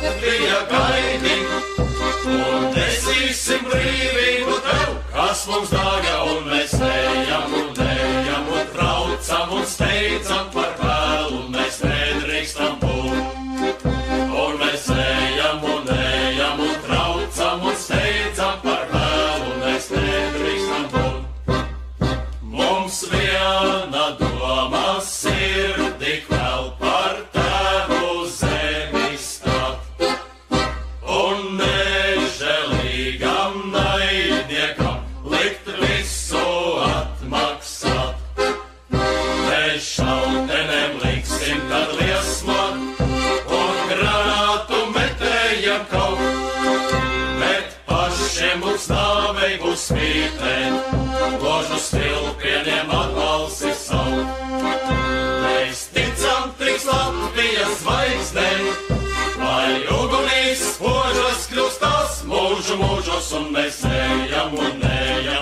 Latvija gaidi, un nesīsim brīvību tev, kas mums dārga, un mēs ejam un traucam un steidzam par vēlu, mēs nedrīkstam būt. Un mēs ejam un traucam un steidzam par vēlu, mēs nedrīkstam būt. Mums viena doma sirdī vēl par tēvu zemi stat, un nežēlīgam naidniekam likt visu atmaksāt. Mēs šautenēm liksim tad liesmot, un granātu metējam kaut, bet pašiem būs nāvei būs mītēt, ložu stilpieniem atbalsi savu. Mēs ticam tiks Latvijas zvaigznei, lai ugunīs spožas kļūstās mūžu mūžos, un mēs ejam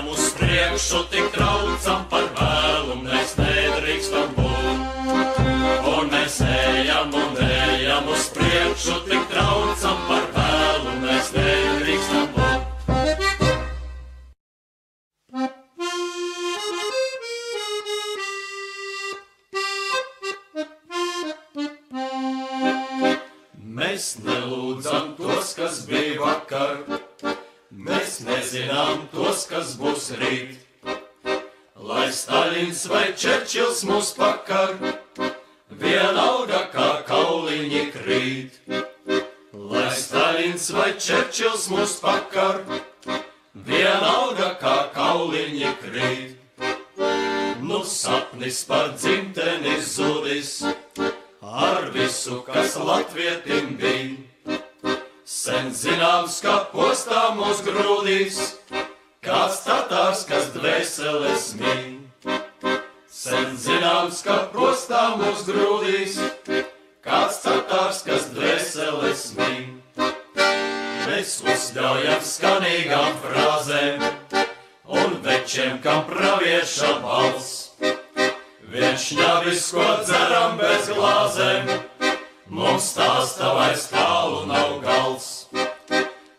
uz priekšu, tik traucam par vēlu, mēs nedrīkstam būt. Un mēs ejam uz priekšu, tik traucam par vēlu, mēs nedrīkstam būt. Mēs nelūdzam tos, kas bija vakar, mēs nezinām tos, kas būs rīt. Lai Staļins vai Čerčils mūs pakar, vienalga kā kauliņi krīt. Lai Staļins vai Čerčils mūs pakar, vienalga kā kauliņi krīt. Nu sapnis par dzimteni zudis, ar visu, kas latvietim bija. Sen zināms, ka postā mūs grūdīs, kāds tatārs, kas dvēseles mīl. Sen zināms, ka postā mūs grūdīs, kāds tatārs, kas dvēseles mīl. Mēs uzļaujam skanīgām frāzēm un večiem, kam pravieša balss. Viens šņabis, ko dzeram bez glāzēm, mums stāsta vairs tālu nav gals.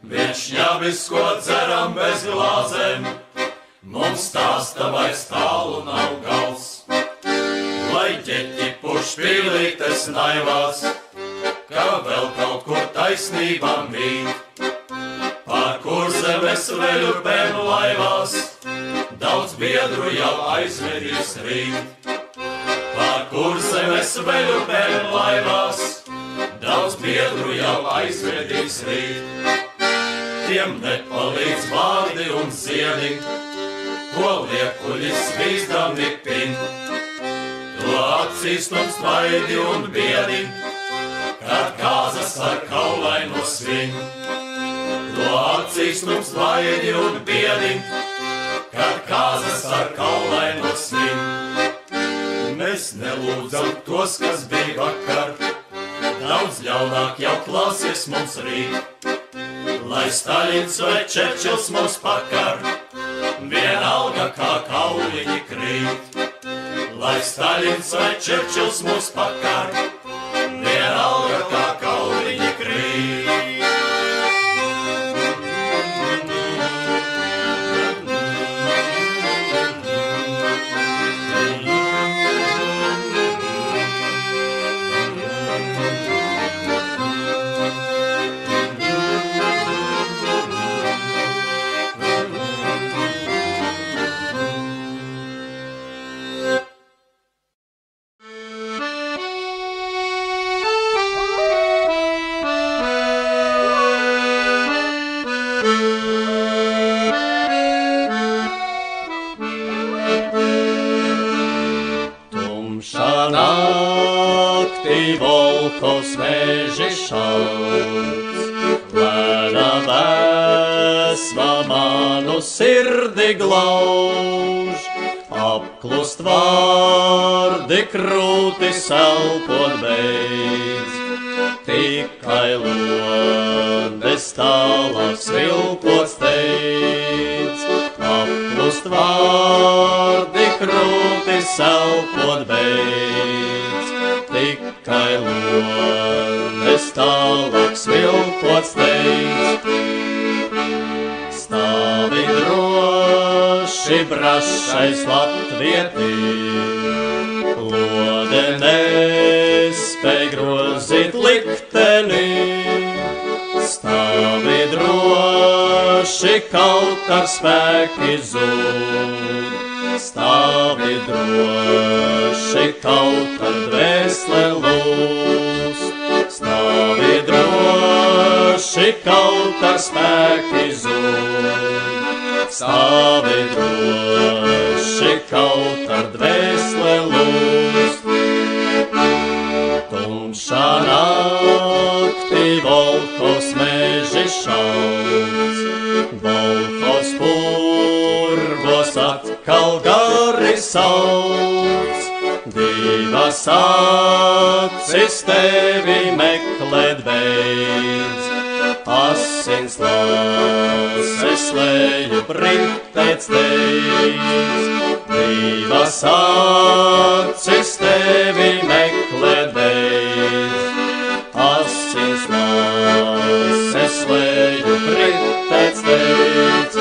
Viens šņabis, ko dzeram bez glāzēm, mums stāsta vairs tālu nav gals. Lai ģeķi pušpīlītes naivās, kā vēl kaut kur taisnība mīt. Pār Kurzemes veļupēm laivās, daudz biedru jau aizvedīs rīt. Pār Kurzemes veļupēm laivās, daudz biedru jau aizvedīs rīt. Tiem nepalīdz vārdi un ziedi, ko liekuļis vīzdami pin. To acīs mums vaidi un biedi, kad kāzas ar kaulaino svin. To acīs mums vaidi un biedi, kad kāzas ar kaulaino svin. Mēs nelūdzam tos, kas bija vakar, daudz ļaunāk jau klāsies mums rīt. Lai Staļins vai Čerčils mūs pakar, vienalga kā kauliņi krīt. Lai Staļins vai Čerčils mūs pakar, vienalga kā kauliņi krīt. Volkos meži šauc, lēna vēsma manu sirdi glauž, apklust vārdi krūti elpot beidz, tikai lodes tālāk svilpot steidz, apklust vārdi krūti elpot beidz. Tikai lodes tālāk svilpot ko steidz. Stāvi droši brašais latvietī, lode nespēj grozīt likteni. Stāvi droši, kaut ar spēki zūd. Stāvi droši, kaut ar dvēsle lūst. Stāvi droši, kaut ar spēki zūd. Stāvi droši, kaut ar dvēsle lūst. Tumšā naktī Volhos meži šauc, Volhos purvos atkal gari sauc. Divas acis tevi meklēt beidz, asins lases leju britēt steidz. Divas acis tevi meklēt beidz, asins lases leju britēt steidz.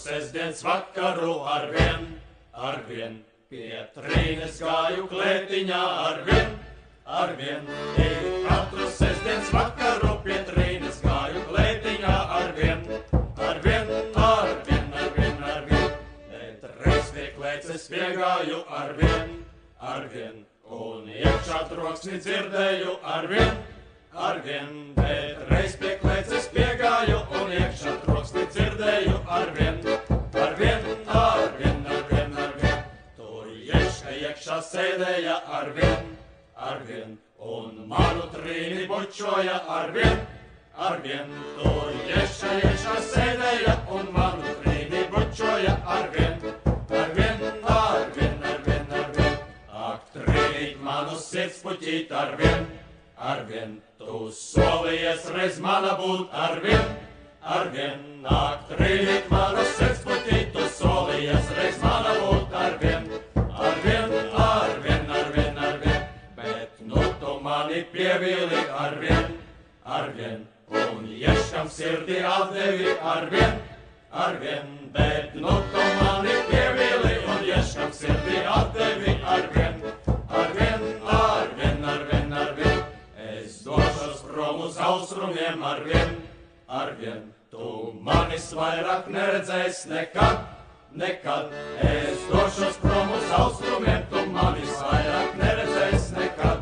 Sestdienas vakaru arvien, pie Trīnes gāju klētiņā arvien. Katru sestdienas vakaru pie Trīnes gāju klētiņā arvien. Bet reiz pie klēces piegāju arvien, un iekšā troksni dzirdēju arvien. Bet reiz pie klēces piegāju, un iekšā troksni dzirdēju arvien. Tur ieška iekšā sēdēja arvien, un manu Trīni bučoja arvien. Tur ieška sēdēja, un manu Trīni bučoja arvien. Ak, Trīnīt manu sirds puķīt arvien. Tu solījies reiz mana būt arvien. Ak, Trīnīt manu sirds puķīt, tu solījies reiz mana būt arvien. Bet nu tu mani pievīli arvien, un ieškam sirdī atdevi arvien. Bet nu tu mani pievīli, un ieškam sirdī atdevi arvien. Es došos prom uz austrumiem arvien. Tu manis vairāk neredzēs nekad. Es došos prom uz austrumiem, tu manis vairāk neredzēs nekad.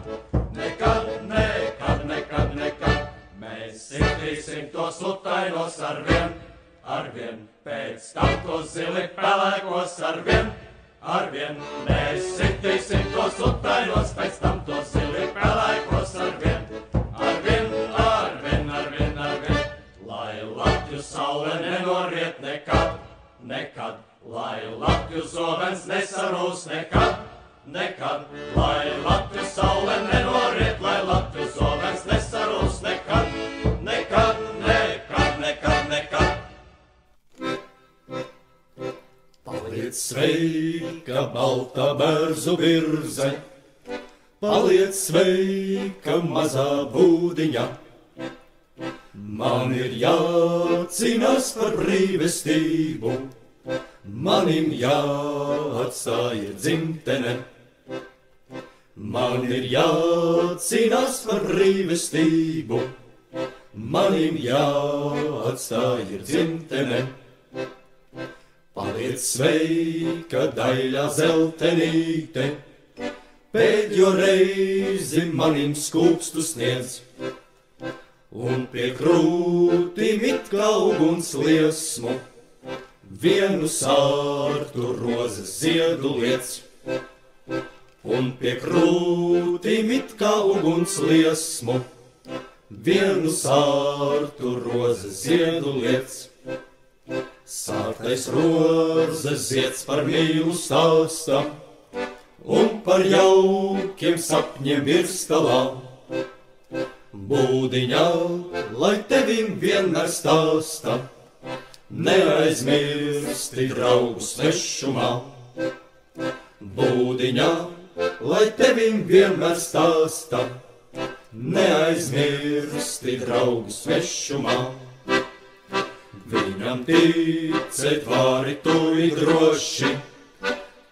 Mēs sirdīsim tos lutainos arvien. Pēc tam tos zili pelēkos arvien. Mēs sirdīsim tos lutainos, pēc tam tos zili pelēkos arvien. Lai Latviju saule nenoriet nekad, lai Latviju zobens nesarūs nekad. Lai Latviju saule nenoriet, lai Latviju zobens nesarūs nekad. Paliec sveika, balta bērzu virze, paliec sveika, mazā būdiņa. Man ir jācīnās par brīvestību, manim jāatstāj dzimtene. Man ir jācīnās par brīvestību, manim jāatstāj dzimtene. Paliec sveika, daļā zeltenīte, pēdējo reizi manim skūpstu sniedz. un pie krūtīm it kā uguns liesmu, vienu sārtu rozes ziedu liec. Un pie krūtīm it kā uguns liesmu, vienu sārtu rozes ziedu liec. Sārtais rozes zieds par mīlu stāsta, un par jaukiem sapņiem virstalā. Būdiņā, lai tevim vienmēr stāsta, neaizmirsti draugu svešumā. Būdiņā, lai tevim vienmēr stāsta, neaizmirsti draugu svešumā. Viņam ticēt vari tu droši,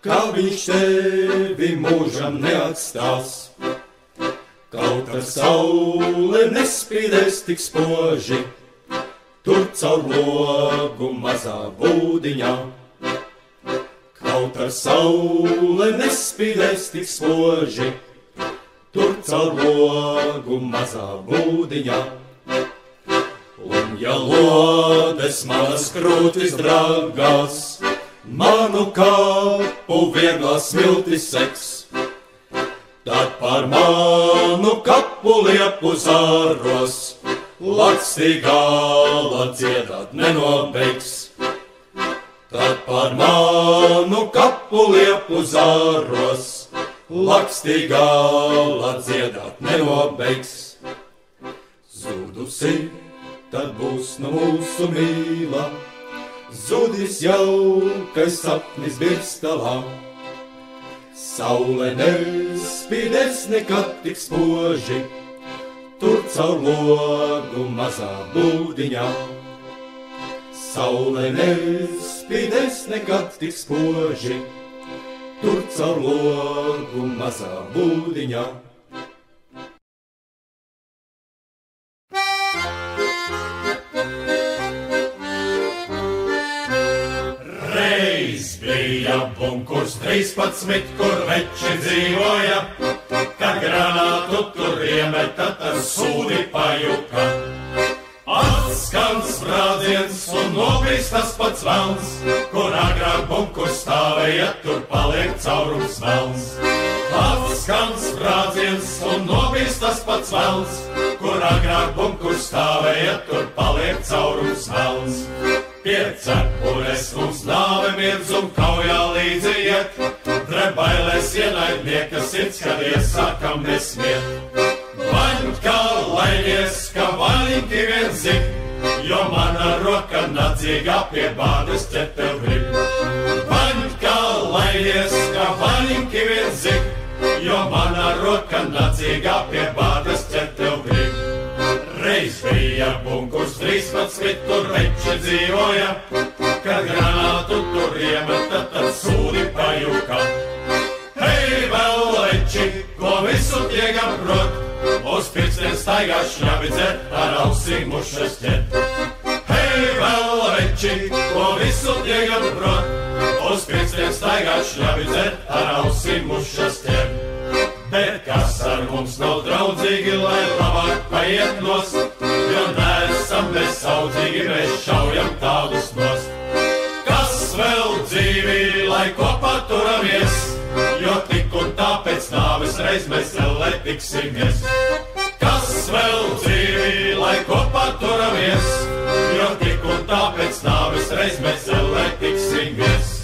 ka viņš tevi mūžam neatstās. Kaut ar saule nespīdēs tik spoži, tur caur logu mazā būdiņā. Kaut ar saule nespīdēs tik spoži, tur caur logu mazā būdiņā. Un ja lodes manas krūtis dragās, manu kapu vieglā smilti seks, tad par manu kapu liepu zāros, lakstī gala dziedāt nenobeigs. Tad par manu kapu liepu zāros, lakstī gala dziedāt nenobeigs. Zudusi, tad būs no mūsu mīla, zudis jaukais sapnis virstalā. Saule nespīdēs nekad tik spoži, tur caur logu mazā būdiņā. Saule nespīdēs nekad tik spoži, tur caur logu mazā būdiņā. Reiz bija bunkurs 13, kur veči dzīvoja, kad granātu tur iemeta, tad sūdi pajuka. Atskan sprādziens un nobīst tas pats velns, kur agrāk bunkurs stāvēja, tur paliek caurums velns. Atskan sprādziens un nobīst tas pats velns, kur agrāk bunkurs stāvēja, tur paliek caurums velns. Pie cepures mums nāve mirdz un kaujā līdzi iet, drebailēs ienaidnieka sirds, kad iesākam nesmiet. Vaņķa lainies, ka vaļņķi vien zin, jo mana roka nacīgā pie bādas ķert tev grib. Vaņķa lainies, ka vaļņķi vien zin, jo mana roka nacīgā pie bādas ķert tev grib. Reiz bija bunkurs 13, tur veči dzīvoja, kad granātu tur iemeta, tad sūdi pajuka. Hei, vēl veči, ko visu tiegam prot, uz pirkstiem staigā šņabi dzer, ar ausīm mušas ķert. Hei, vēl veči, ko visu tiegam prot, uz pirkstiem staigā šņabi dzer, ar ausīm mušas ķert. Bet kas ar mums nav draudzīgi, lai labāk paiet nost, jo neesam mēs saudzīgi, mēs šaujam tādus nost. Kas vēl dzīvi, lai kopā turamies, jo tik un tāpēc nāves reiz mēs ellē tiksimies. Kas vēl dzīvi, lai kopā turamies, jo tik un tāpēc nāves reiz mēs ellē tiksimies.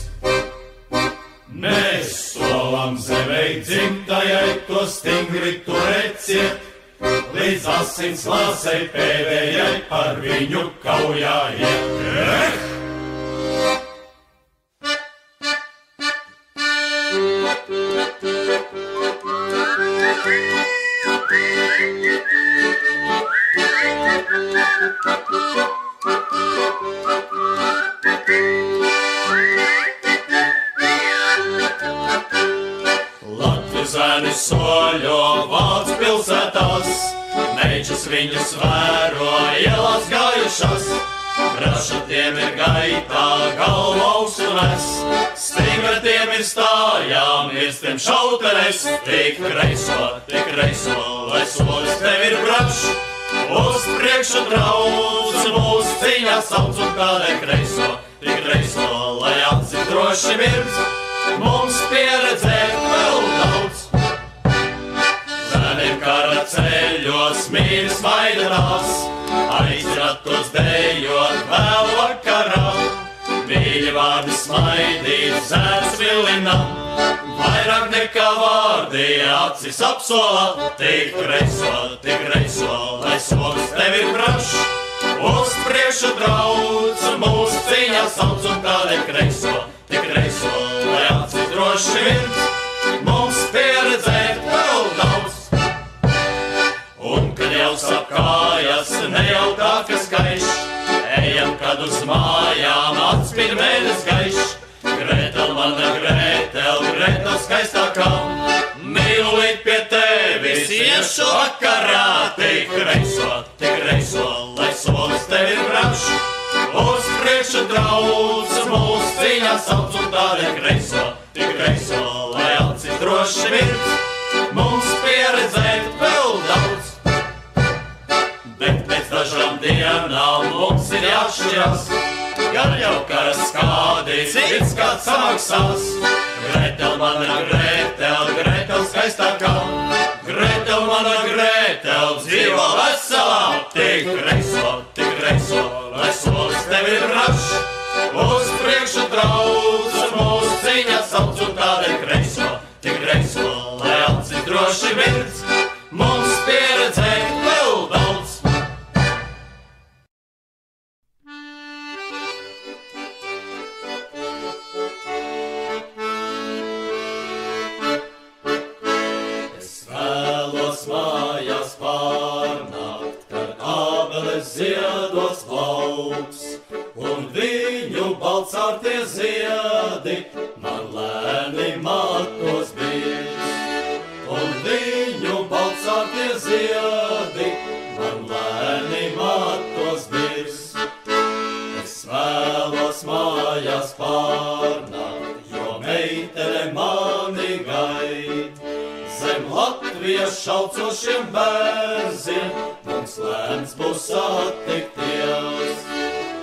Mēs solam zemei dzimtajai, to stingri turēciet, līdz asins lāsei pēdējai par viņu kaujā iet. Zēni soļo Vācu pilsētās, meičas viņus vēro ielās gājušas. Brašatiem ir gaitā, galva augstu nes, stingratiem ir stājām, irstiem šautenes. Tik reiso, lai solis tev ir brašs, Uz priekšu trauc, mūs cīņā sauc un kādai kreiso, tik kreiso, lai acis droši mirdz, mums pieredzēt vēl daudz. Zēniem kara ceļos mīļi smaidenās, aizratos dejot vēl vakarā. Mīļi vārdi smaidīt, zēns vilinam, vairāk nekā vārdi acis apsolā. Tik reiso, lai solis tev ir brašs, uz priekšu trauc, mūs cīņā sauc un tādēļ kreiso, tik reiso, lai acis droši mirdz, mums pieredzēt vēl daudz. Un kad jau sap kājas, ne jau tā, kas gaiš, ejam, kad uz mājām atspīd mēnes gaišs. Gretel, mana Gretel, Gretel skaistākā, mīlu līdz pie tevis iešu vakarā. Tik reiso, lai solis tev ir brašs, uz priekšu trauc, mūs cīņā sauc un tādēļ kreiso, tik reiso, lai acis droši mirdz, mums pieredzēt vēl daudz. Bet pēc dažām dienām mums ir jāšķirās, gan jau karas kādi, cits kāds samaksās. Gretel, mana Gretel, Gretel skaistākā, Gretel, mana Gretel, dzīvo veselā. Tik reiso, lai solis tev ir brašs, uz priekšu trauc, mūs cīņā sauc un tādēļ kreiso, tik reiso, lai acis droši mirdz, mums pieredzēt vēl daudz. Mājās pārnākt, kad ābeles ziedos plauks, un viņu baltsārtie ziedi man lēni matos birs. Un viņu baltsārtie ziedi man lēni matos birs. Es vēlos mājās pārnākt, jo meitene mani gaid. Zem Latvijas šaucošiem bērziem mums lēns būs satikties.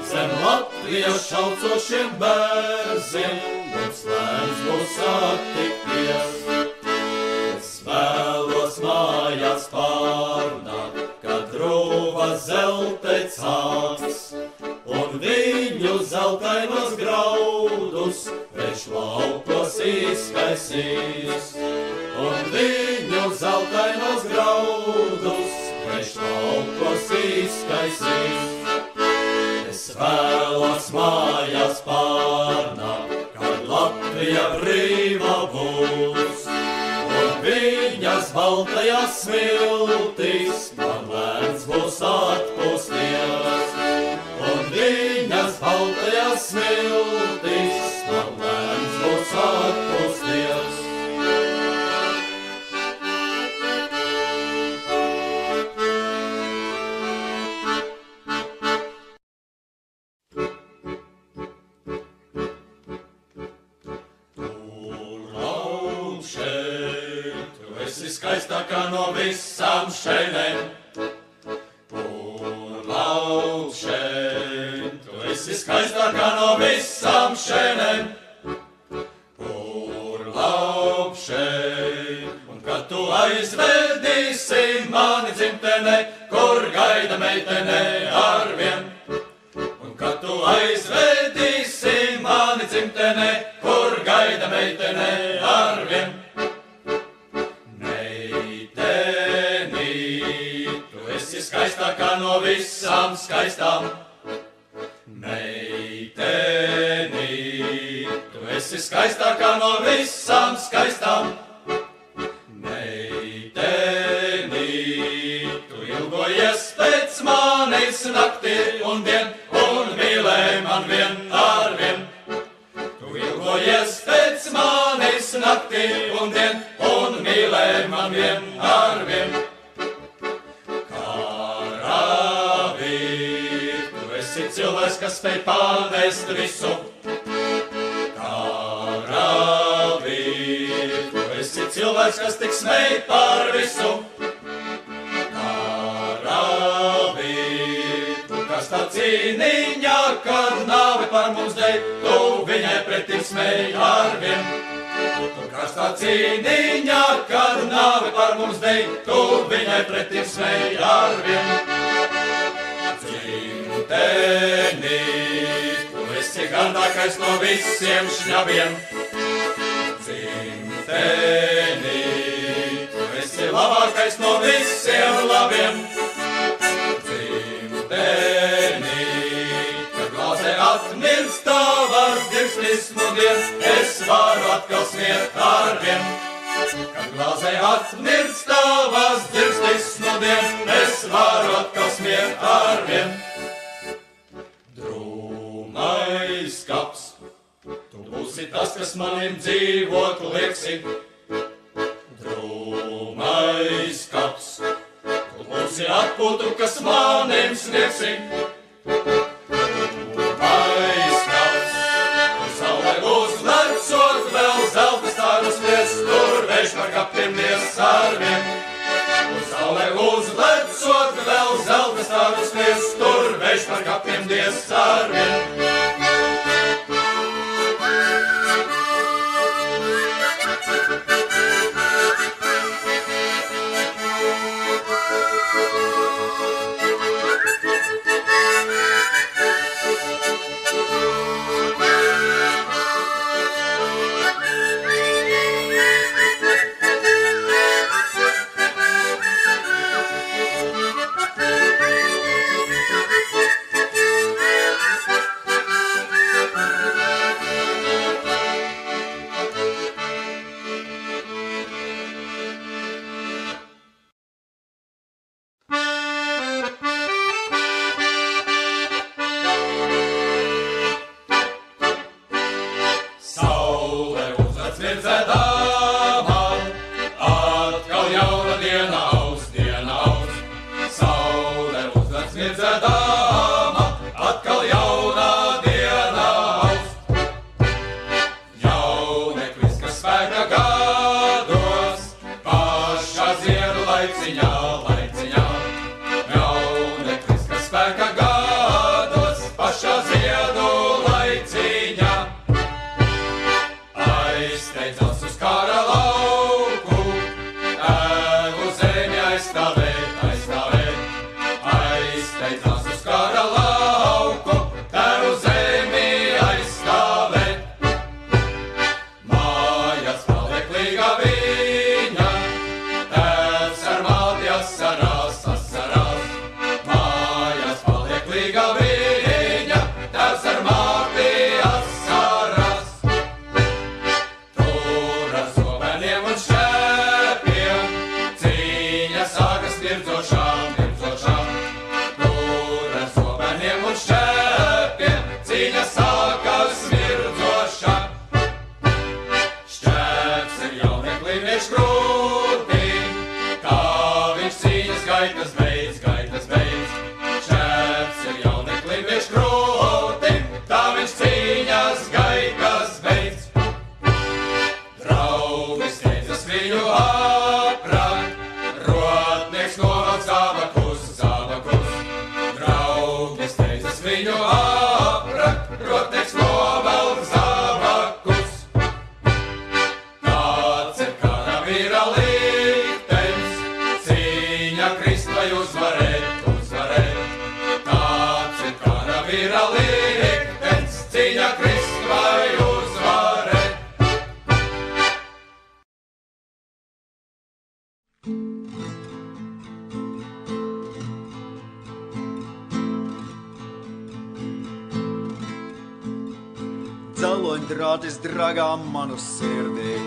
Zem Latvijas šaucošiem bērziem mums lēns būs satikties. Es vēlos mājās pārnākt, kad rūva zelteic āks, un viņu zeltainos graudus priekš laukos izkaisīs. Un viņu zeltainos graudus priekš laukos izkaisīs. Es vēlos mājās pārnākt, kad Latvija brīva būs, un viņas baltajās smiltīs man lēns būs atpūsties. Un viņas baltajās smiltīs man lēns būs atpūsties. Skaistākā no visām šeinēm, un lauk šeit. Tu esi skaistākā no visām šeinēm, un lauk šeit. Un kad tu aizvedīsi mani dzimtenē, kur gaida meitene arvien. Un kad tu aizvedīsi mani dzimtenē, kur gaida meitene arvien. Skaistākā no visām skaistām, meiteni, tu esi skaistākā no visām skaistām, meiteni, tu ilgojies pēc manis naktī un dien, un mīlē man vien arvien. Tu ilgojies pēc manis naktī un dien, un mīlē man vien arvien. Cilvēks, kas spēj pārnest visu, karavīr. Tu esi cilvēks, kas tik smēj par visu, karavīr. cīniņa, kad nāve par mums dēļ, tu viņai pretim smēj arvien. Tu karstā cīniņa, kad nāve par mums dēļ, tu viņai pretim smēj arvien. Dzimtenī, tu esi gandākais no visiem šņabiem. Dzimtenī, tu esi labākais no visiem labiem. Dzimtenī, kad glāzē atmirst tavas dzirksnis nudien, es varu atkal smiet arvien. Kad glāzē atmirst tavas dzirksnis nudien, es varu atkal smiet arvien. Drūmais kaps, tu būsi tas, kas manim dzīvot lieksi. Drūmais kaps, tu būsi atpūtu, kas manim sniegsi. Drūmais kaps, tu saulē uzlecot vēl zelta stārus lies, tur vējš par kapiem lies arvien. Tu saulē uzlecot vēl zelta stārus lies, tur vējš par kapiem lies arvien. Dzeloņdrātis dragā manu sirdī,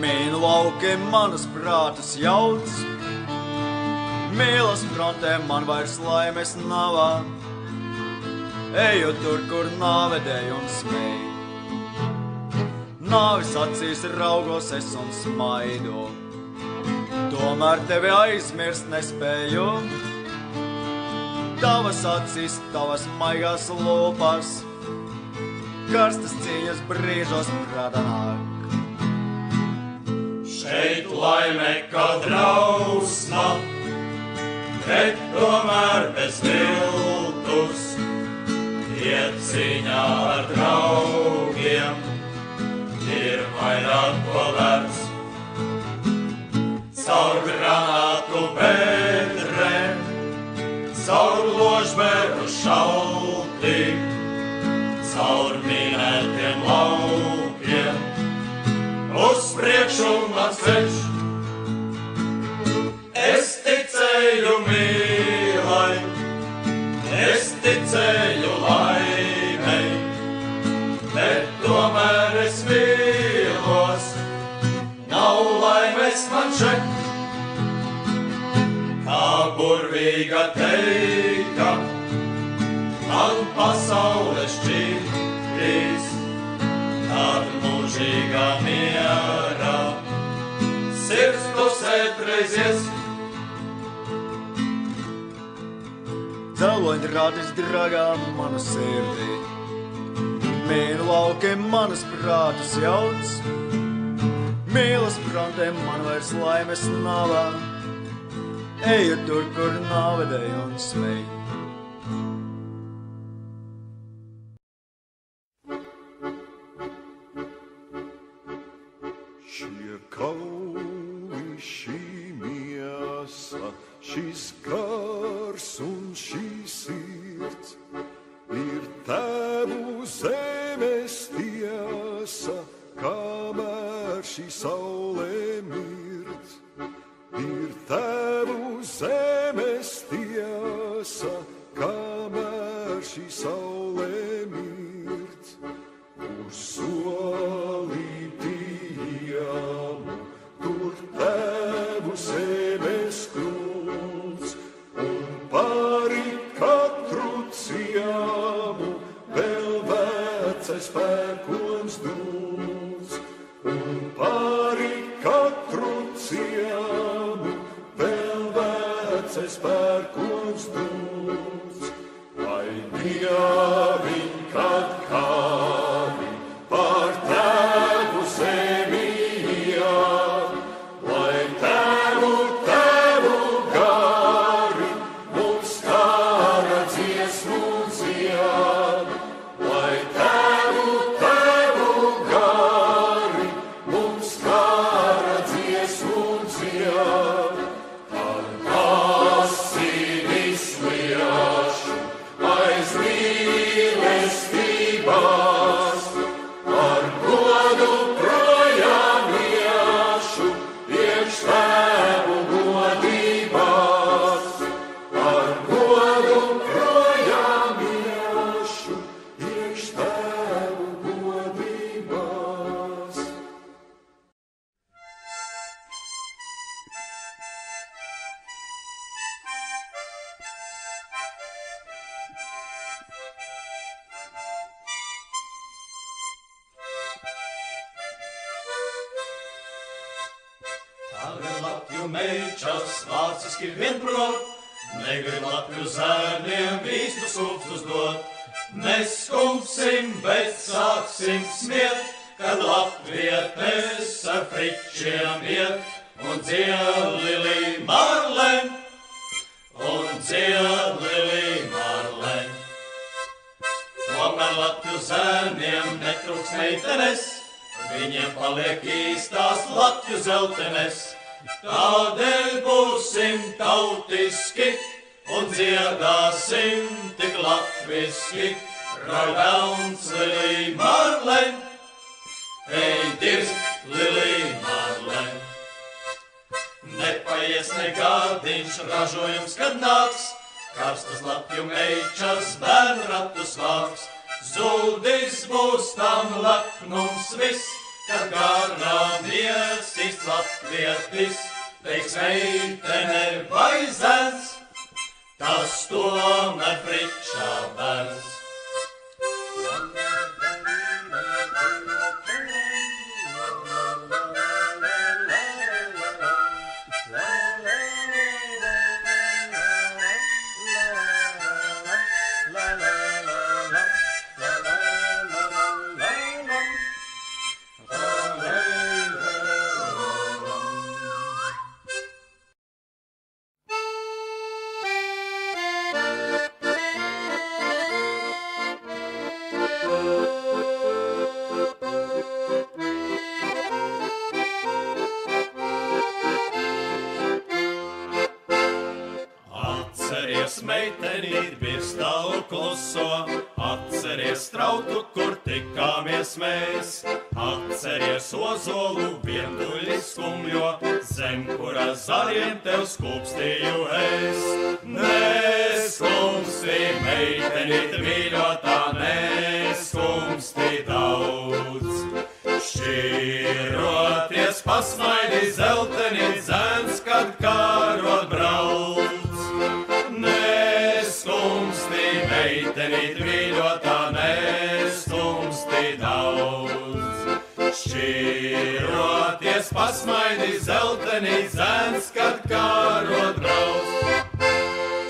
mīnu laukiem manus prātus jauc. Mīlas frontē man vairs laimes navā, eju tur, kur nāvedējums smēj. Nāvis acīs raugos es un smaidu, tomēr tevi aizmirst nespēju. Tavas acīs, tavas maigās lūpas, karstas cīņas brīžos prātā nāk. Šeit laime kā drausma, bet tomēr bez vilna. Cīņā ar draugiem ir vairāk ko vērts. Caur granātu bedrēm, caur ložberu šauti, caur minētiem laukiem, uz priekšu mans ceļš. Es ticēju mīlai, es ticēju laimei, bet tomēr es vīlos, nav laimes man šeit. Kā burvīga teika, man pasaule šķīrīs, tad mūžīgā mierā sirds tusēt reizies. Cēloņi rādīs dragā manu sirdī, mīnu laukiem manas prātus jauts, mīlas prantēm man vairs laimes navā, eju tur, kur nāvedēju un smēju. Šie kauli, šī miesa, šis gars un šī sirds ir Tēvu zemes tiesa, kamēr šī saule mirdz. Ir Tēvu zemes tiesa, kamēr šī saule mirdz. Uz solītījamu, tur Tēvu zemes krūts, un pāri katru ciemu vēl vecais pērkons dūts, un pāri katru ciemu vēl vecais pērkons dūts. Vai dieviņ, kad kādi par Tēvu zemijā, lai Tēvu gari mums kara dziesmu dzied, lai Tēvu gari mums kara dziesmu dzied. Ar asinis liešu aiz mīlestībās, ar godu projām iešu iekš Tēvu godībās, ar godu projām iešu iekš Tēvu godībās. Tagad Latviju meičas vāciski vienprot, negrib Latviju zērniem īstus upstus dot. Mēs skumsim, bet sāksim smiet, kad latvietes ar fričiem iet, un dzied Lilī Marlen, un dzied Lilī Marlen. Tomēr Latviju zērniem netrūks meitenes, viņiem paliek īstās Latviju zeltenes. Tādēļ būsim tautiski un dziedāsim tik latviski. Rauj velns Lilī Marlen, ej dirst Lilī Marlen. Nepaies ne gadiņš ražojums, kad nāks, karstas Latviju meičas bērnratus vāks. Zudis būs tam lepnums viss, kad garām iesīs latvietis, teiks meitene vai zēns, tas tomēr fričā bērns. meitenīt, birstalu kluso, atceries trauku, kur tikāmies mēs. Atceries ozolu vientuļi skumļo, zem kura zariem tev skūpstīju es. Neskumstī, meitenīt mīļotā, neskumstī daudz. Šķiroties pasmaidi zeltenī dzēns, kad kārot brauc. Neskumstī, meitenīt mīļotā, neskumstī daudz. Šķiroties pasmaidi zeltenī dzēns, kad kārot brauc.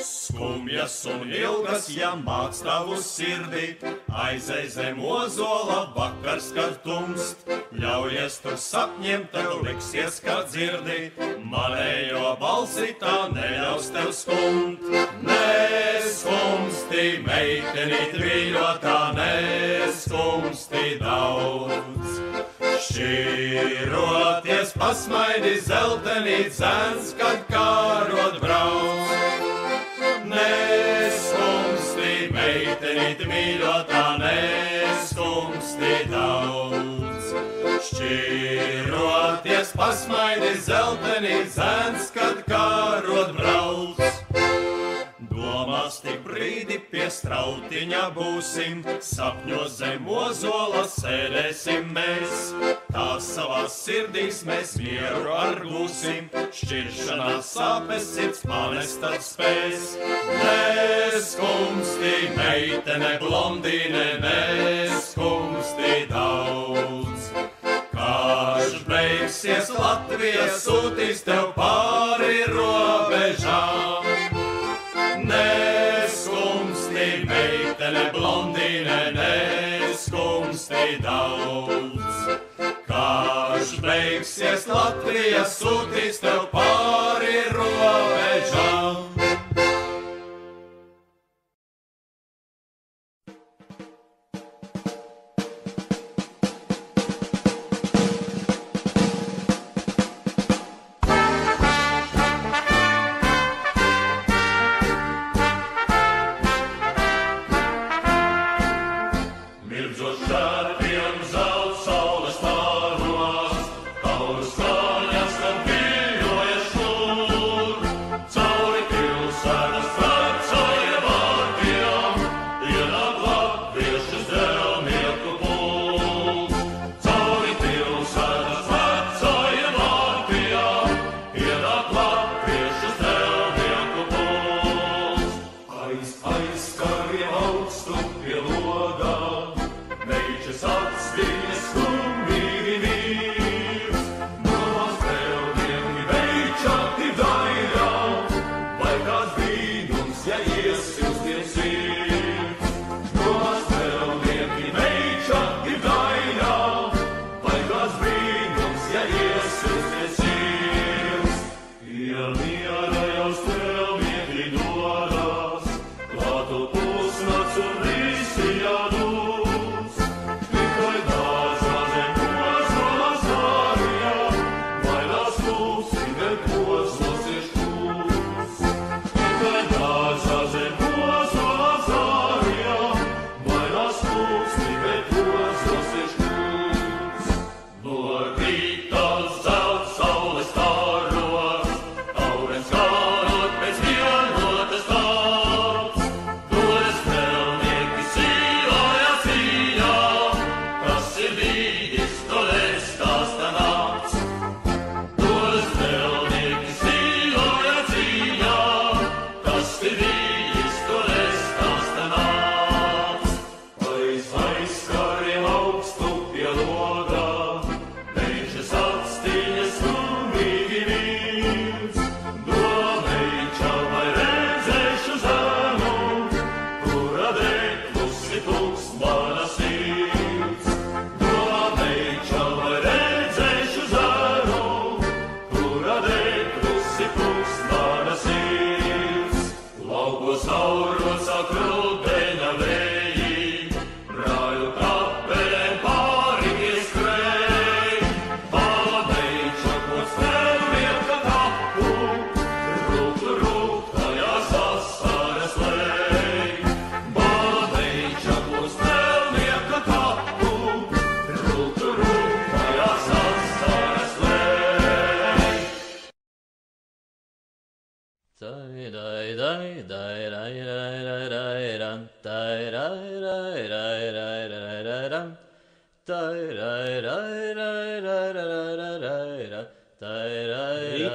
Skumjas un ilgas, ja māc tavu sirdi, aizej zem ozola vakars, kad tumst. Ļaujies tur sapņiem, tev liksies, kā dzirdi, manējo balsi tā neļaus tev skumt. Neskumstī, meitenīt mīļotā, neskumstī daudz. Šķiroties pasmaidi zeltenī dzēns, kad kārot brauc. Neskumstī, meitenīt mīļotā, neskumstī daudz. Šķiroties pasmaidi zeltenī dzēns, kad kārot brauc. Domās tik brīdi pie strautiņa būsim, sapņos zem ozola sēdēsim mēs. Tā savās sirdīs mēs mieru atgūsim, šķiršanās sāpes sirds panest tad spēs. Neskumstī, meitene blondīne, neskumstī daudz. Karš beigsies, Latvija sūtīs tev pāri robežām. Neskumstī, meitene blondīne, neskumstī daudz. Karš beigsies, Latvija sūtīs tev pāri robežām. Saules pāros, tautas kājas, kad viļojas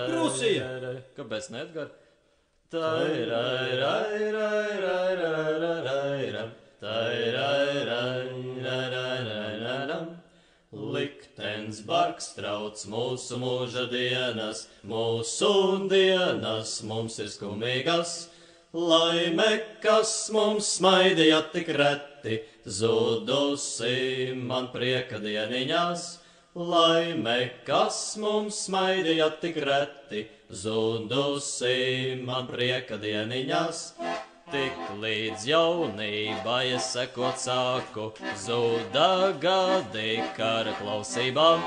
Prūsija. Kāpēc ne, Edgar? Liktenis bargs trauc mūsu mūža dienas, mūsu dienas mums ir skumīgas. Laime, kas mums smaidīja tik reti, zudusi man prieka dieniņās. Laime, kas mums smaidīja tik reti, zudusi man prieka dieniņās. Tik līdz jaunībai es sekot sāku, zuda gadi kara klausībām.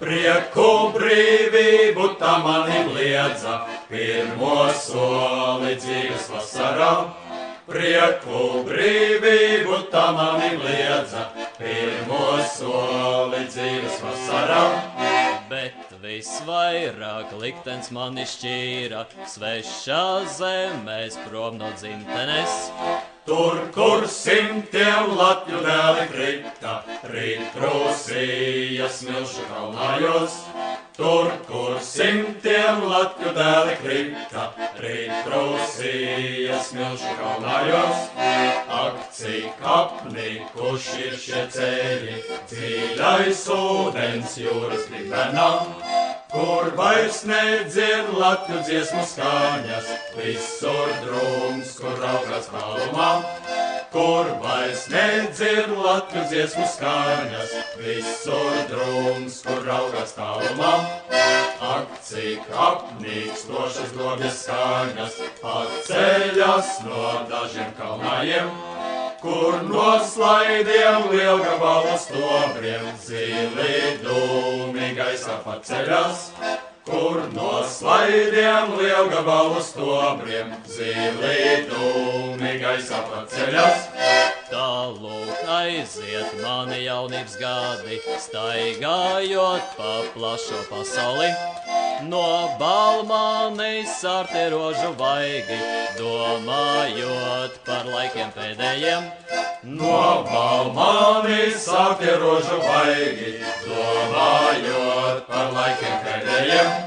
Prieku brīvību tā manim liedza, pirmo soli dzīves vasarā. Prieku brīvību tā manim liedza, pirmo soli dzīves vasarā. Bet visvairāk liktenis mani šķīra, svešā zemēs prom no dzimtenes. Tur, kur simtiem latņu dēli krita, rīt Prūsijas smilšu kalnājos. Tur, kur simtiem latņu dēli krita, rīt Prūsijas smilšu kalnājos. Ak, cik apnikuši ir šie ceļi, dziļais ūdens jūras glibenā, kur vairs nedzird latņu dziesmu skaņas, visur drūms, kur raugās tālumā. Kur vairs nedzird latņu dziesmu skaņas, visur drūms, kur raugās tālumā. Ak, cik apnīkstošas dobjas skaņas, atceļas no dažiem kalnājiem, kur no slaidiem lielgabalu stobriem zili dūmi gaisā paceļas. Kur no slaidiem lielgabalu stobriem zili dūmi gaisā paceļas. Tālūk aiziet mani jaunības gadi, staigājot pa plašo pasauli. No balmanis sārti rožu vaigi, domājot par laikiem pēdējiem. No balmanis sārti rožu vaigi, domājot par laikiem pēdējiem.